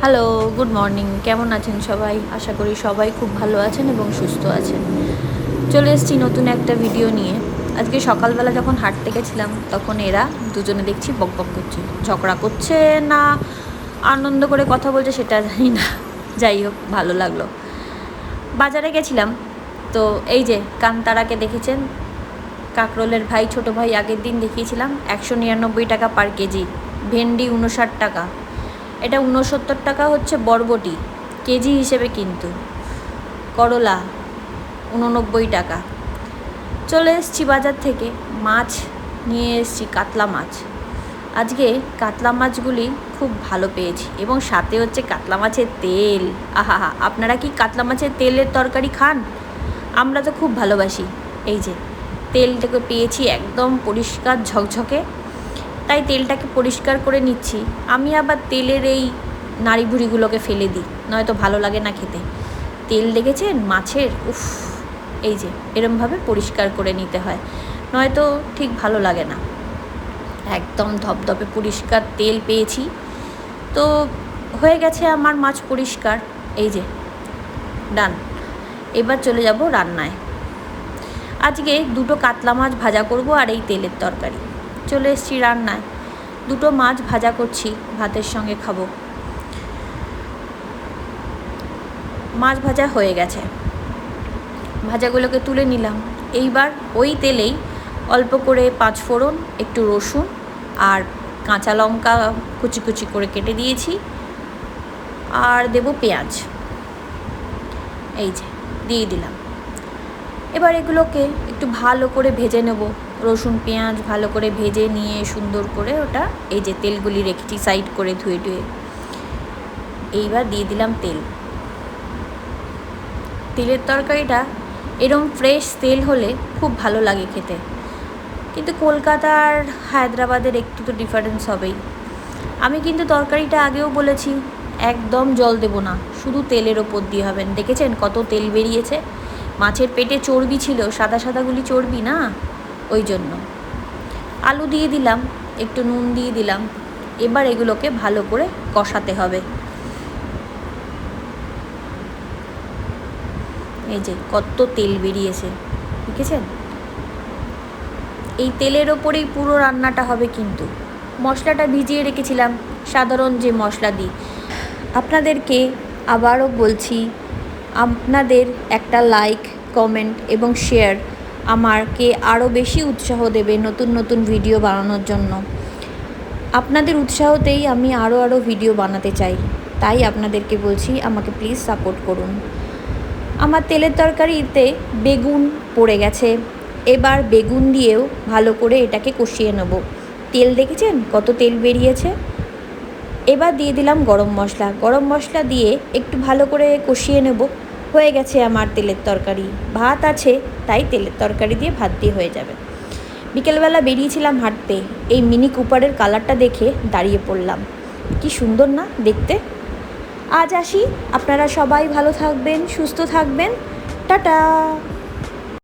Hello, good morning. কেমন আছেন সবাই? আশা করি সবাই খুব ভালো আছেন এবং সুস্থ আছেন। চলে এসেছি নতুন একটা ভিডিও নিয়ে। আজকে সকালবেলা যখন হাঁটতে গেছিলাম তখন এরা দুজনে দেখছি বকবক করছে, ঝগড়া করছে না আনন্দ করে কথা বলছে সেটা জানি না। যাই হোক, ভালো লাগলো। বাজারে গেছিলাম তো এই যে কান্তারাকে দেখেছেন, কাকরোলের ভাই, ছোট ভাই, আগের দিন দেখিয়েছিলাম 199 টাকা পার কেজি। ভেন্ডি 59 টাকা, এটা 69 টাকা হচ্ছে বরবটি কেজি হিসেবে, কিন্তু করলা 89 টাকা। চলে এসেছি বাজার থেকে, মাছ নিয়ে এসেছি, কাতলা মাছ। আজকে কাতলা মাছগুলি খুব ভালো পেয়েছি এবং সাথে হচ্ছে কাতলা মাছের তেল। আহা, আপনারা কি কাতলা মাছের তেলের তরকারি খান? আমরা তো খুব ভালোবাসি। এই যে তেলটাকে পেয়েছি একদম পরিষ্কার ঝকঝকে, তাই তেলটাকে পরিষ্কার করে নিচ্ছি। আমি আবার তেলের এই নাড়ি ভুড়িগুলোকে ফেলে দিই, নয়তো ভালো লাগে না খেতে। তেল দেখেছেন মাছের, উফ, এই যে এরমভাবে পরিষ্কার করে নিতে হয়, নয়তো ঠিক ভালো লাগে না। একদম ধপধপে পরিষ্কার তেল পেয়েছি, তো হয়ে গেছে আমার মাছ পরিষ্কার। এই যে ডান। এবার চলে যাব রান্নায়। আজকে দুটো কাতলা মাছ ভাজা করব আর এই তেলের তরকারি। চলে এসেছি রান্নায়, দুটো মাছ ভাজা করছি, ভাতের সঙ্গে খাবো। মাছ ভাজা হয়ে গেছে, ভাজাগুলোকে তুলে নিলাম। এইবার ওই তেলেই অল্প করে 5 ফোড়ন, একটু রসুন আর কাঁচা লঙ্কা কুচি কুচি করে কেটে দিয়েছি, আর দেব পেঁয়াজ। এই যে দিয়ে দিলাম। এবার এগুলোকে একটু ভালো করে ভেজে নেব। রসুন পেঁয়াজ ভালো করে ভেজে নিয়ে সুন্দর করে ওটা, এই যে তেলগুলি রেখেছি সাইড করে ধুয়ে ধুয়ে, এইবার দিয়ে দিলাম তেল। তেলের তরকারিটা এরম ফ্রেশ তেল হলে খুব ভালো লাগে খেতে, কিন্তু কলকাতা আর হায়দ্রাবাদের একটু তো ডিফারেন্স হবেই। আমি কিন্তু তরকারিটা আগেও বলেছি, একদম জল দেব না, শুধু তেলের ওপর দিয়ে হবেন। দেখেছেন কত তেল বেরিয়েছে? মাছের পেটে চর্বি ছিল, সাদা সাদাগুলি চর্বি না, ওই জন্য। আলু দিয়ে দিলাম, একটু নুন দিয়ে দিলাম। এবার এগুলোকে ভালো করে কষাতে হবে। এই যে কত তেল বেরিয়েছে, দেখেছেন? এই তেলের ওপরেই পুরো রান্নাটা হবে। কিন্তু মশলাটা ভিজিয়ে রেখেছিলাম, সাধারণ যে মশলা দিই। আপনাদেরকে আবারও বলছি, আপনাদের একটা লাইক, কমেন্ট এবং শেয়ার আমাকে আরও বেশি উৎসাহ দেবে নতুন নতুন ভিডিও বানানোর জন্য। আপনাদের উৎসাহতেই আমি আরও ভিডিও বানাতে চাই, তাই আপনাদেরকে বলছি আমাকে প্লিজ সাপোর্ট করুন। আমার তেলের তরকারিতে বেগুন পড়ে গেছে, এবার বেগুন দিয়েও ভালো করে এটাকে কষিয়ে নেব। তেল দেখেছেন কত তেল বেরিয়েছে? এবার দিয়ে দিলাম গরম মশলা। গরম মশলা দিয়ে একটু ভালো করে কষিয়ে নেব। হয়ে গেছে আমার তেলের তরকারি। ভাত আছে, তাই তেলের তরকারি দিয়ে ভাত দিয়ে হয়ে যাবে। বিকেলবেলা বেরিয়েছিলাম হাঁটতে, এই মিনি কুপারের কালারটা দেখে দাঁড়িয়ে পড়লাম। কি সুন্দর না দেখতে? আজ আসি, আপনারা সবাই ভালো থাকবেন, সুস্থ থাকবেন, টাটা।